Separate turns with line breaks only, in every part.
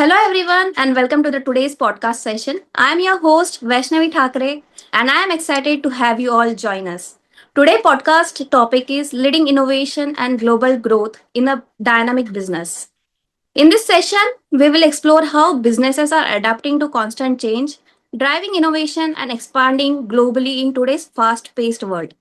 Hello everyone and welcome to the today's podcast session. I'm your host Vaishnavi Thakre and I am excited to have you all join us. Today podcast topic is leading innovation and global growth in a dynamic business. In this session, we will explore how businesses are adapting to constant change, driving innovation and expanding globally in today's fast-paced world.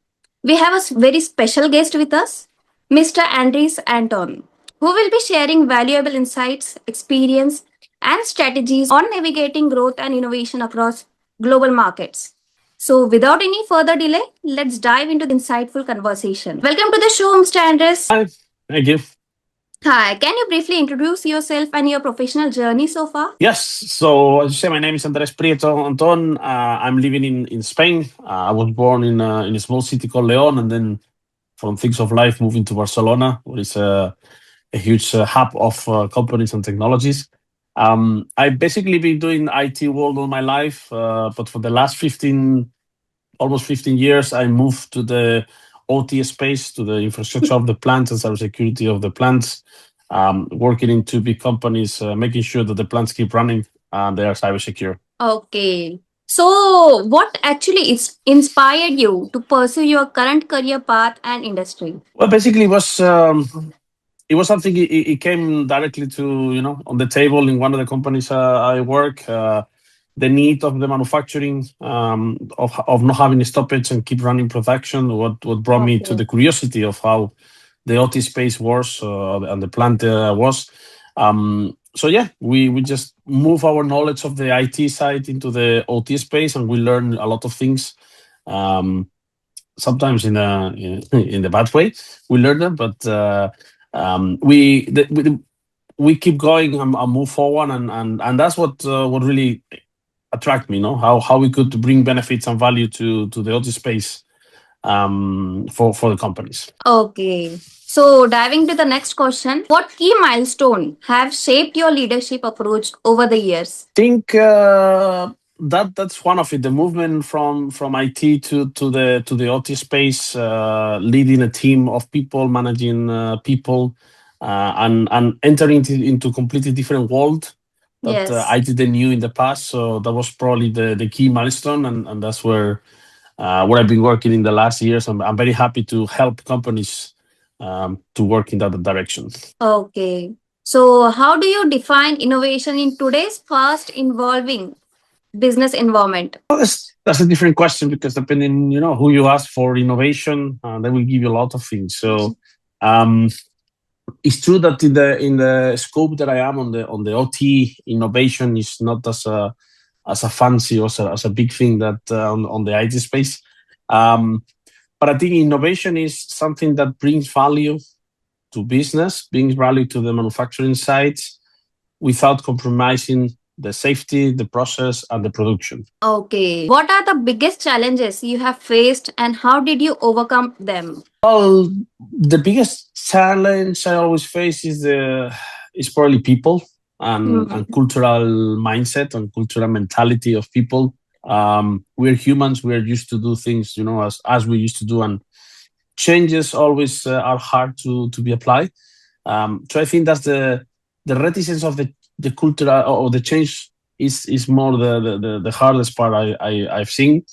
We have a very special guest with us, Mr. Andres Anton, who will be sharing valuable insights, experience, and strategies on navigating growth and innovation across global markets. So, without any further delay, let's dive into the insightful conversation. Welcome to the show, Mr. Andres.
Hi, thank you.
Hi, can you briefly introduce yourself and your professional journey so far?
Yes, so as you say, my name is Andres Prieto Anton. I'm living in Spain. I was born in a small city called Leon, and then from things of life, moving to Barcelona, which is a huge hub of companies and technologies. I've basically been doing IT world all my life, but for the last almost 15 years, I moved to the OT space, to the infrastructure of the plants and cybersecurity of the plants, working in two big companies, making sure that the plants keep running and they are cyber secure.
Okay. So, what actually is inspired you to pursue your current career path and industry?
Well, basically, it was something. It came directly to on the table in one of the companies I work. The need of the manufacturing of not having a stoppage and keep running production. What brought me to
Okay.
the curiosity of how the OT space was and the plant was. So yeah, we just move our knowledge of the IT side into the OT space, and we learn a lot of things. Um, Sometimes in the bad way, we learn them, but we keep going and move forward, and that's what really attract me. How we could bring benefits and value to the OT space for the companies.
Okay. So, diving to the next question, what key milestone have shaped your leadership approach over the years?
Think that's one of it. The movement from IT to the OT space, leading a team of people, managing people, and entering into completely different world that
Yes.
I didn't knew in the past. So that was probably the key milestone, and that's where I've been working in the last years. I'm very happy to help companies to work in that direction.
Okay. So, how do you define innovation in today's fast evolving business environment?
Well, that's a different question because depending, who you ask for innovation, they will give you a lot of things. So um, it's true that in the scope that I am on the OT, innovation is not as a fancy or as a big thing that on the IT space. Um, but I think innovation is something that brings value to business, brings value to the manufacturing sites without compromising the safety, the process, and the production.
Okay. What are the biggest challenges you have faced and how did you overcome them?
Well, the biggest challenge I always face is probably people and
Hmm.
cultural mindset and cultural mentality of people. We're humans. We're used to do things, as we used to do, and changes always are hard to be applied. So I think that's the reticence of the culture or the change is more the hardest part I've seen.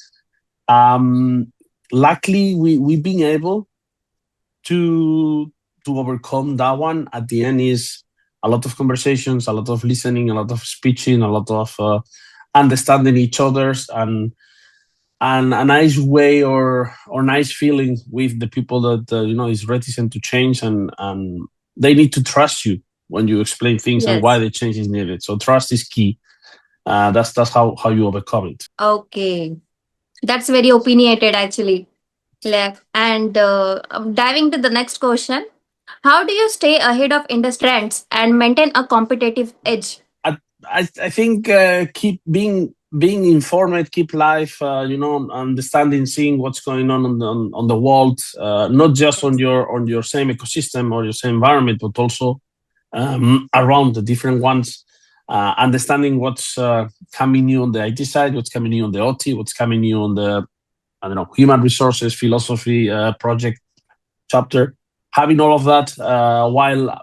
Um, Luckily, we've been able to overcome that one. At the end is a lot of conversations, a lot of listening, a lot of speaking, a lot of understanding each other's, and a nice way or nice feeling with the people that is reticent to change, and they need to trust you when you explain things and why
Yes.
the change is needed. So trust is key. That's how you overcome it.
Okay. That's very opinionated actually. And diving to the next question, how do you stay ahead of industry trends and maintain a competitive edge?
I think keep being informed, keep life, understanding, seeing what's going on the world, not just on your same ecosystem or your same environment, but also around the different ones. Understanding what's coming new on the IT side, what's coming new on the OT, what's coming new on the I don't know human resources, philosophy, project chapter. Having all of that while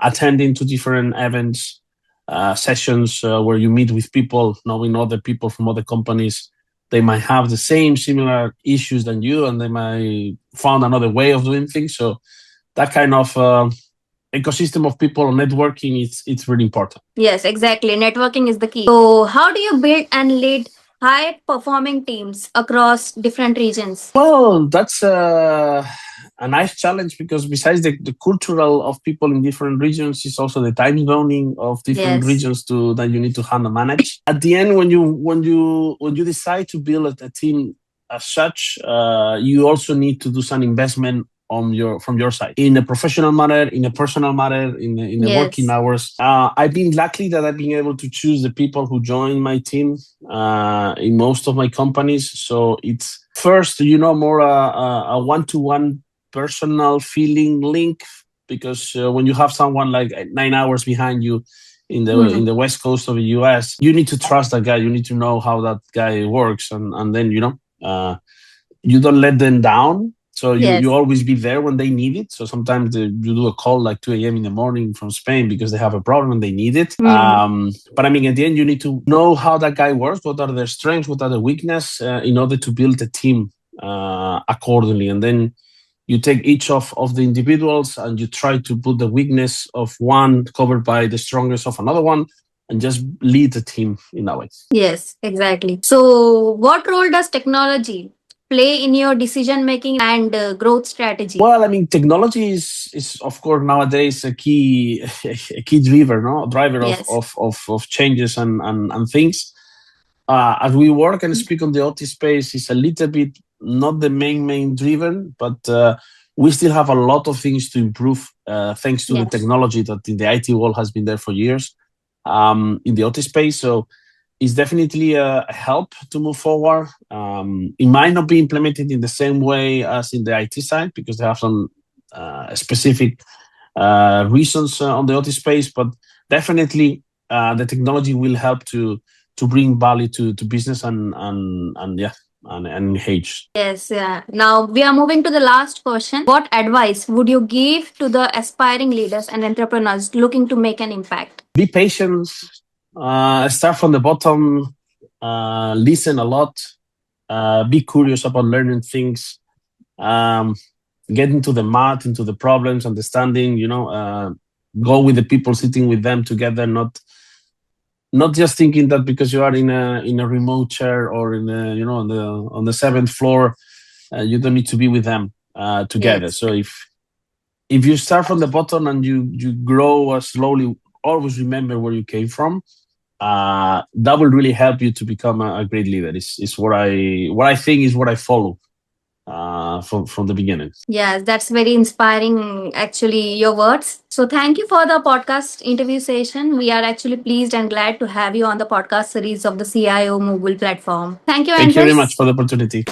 attending to different events, sessions where you meet with people, knowing other people from other companies. They might have the same similar issues than you, and they might find another way of doing things. So that kind of ecosystem of people networking, it's really important.
Yes, exactly. Networking is the key. So, how do you build and lead high performing teams across different regions?
Well, that's a nice challenge because besides the cultural of people in different regions, is also the time zoning of different
Yes.
regions to that you need to handle manage. At the end, when you decide to build a team as such, you also need to do some investment on from your side in a professional manner, in a personal manner, in the working
Yes.
hours. I've been lucky that I've been able to choose the people who join my team in most of my companies. So it's first, more a one-to-one personal feeling link, because when you have someone like 9 hours behind you in the west coast of the US, you need to trust that guy. You need to know how that guy works, and then you don't let them down. So you
Yes.
always be there when they need it. So sometimes you do a call like 2 a.m. in the morning from Spain because they have a problem and they need it. But I mean, at the end, you need to know how that guy works, what are their strengths, what are the weaknesses, in order to build a team accordingly. And then you take each of the individuals and you try to put the weakness of one covered by the strongest of another one, and just lead the team in that way.
Yes, exactly. So, what role does technology play in your decision making and growth strategy?
Well, I mean, technology is of course nowadays a key a key driver
Yes.
of changes and things. As we work and speak on the OT space, is a little bit not the main driven, but we still have a lot of things to improve, thanks to the
Yes.
technology that in the IT world has been there for years, in the OT space. So it's definitely a help to move forward. It might not be implemented in the same way as in the IT side because they have some specific reasons on the OT space, but definitely the technology will help to bring value to business and yeah, and engage.
Yes, yeah. Now we are moving to the last question. What advice would you give to the aspiring leaders and entrepreneurs looking to make an impact?
Be patient. Start from the bottom. Listen a lot. Be curious about learning things. Um, get into the math, into the problems, understanding. Go with the people, sitting with them together, not just thinking that because you are in a remote chair or in a, on the seventh floor, you don't need to be with them together.
Yes.
So if you start from the bottom and you grow slowly, always remember where you came from. That will really help you to become a great leader. Is what I think is what I follow from the beginning.
Yes, that's very inspiring, actually, your words. So, thank you for the podcast interview session. We are actually pleased and glad to have you on the podcast series of the CIO Mogul platform. Thank you,
Thank you very much
Andres.
for the opportunity.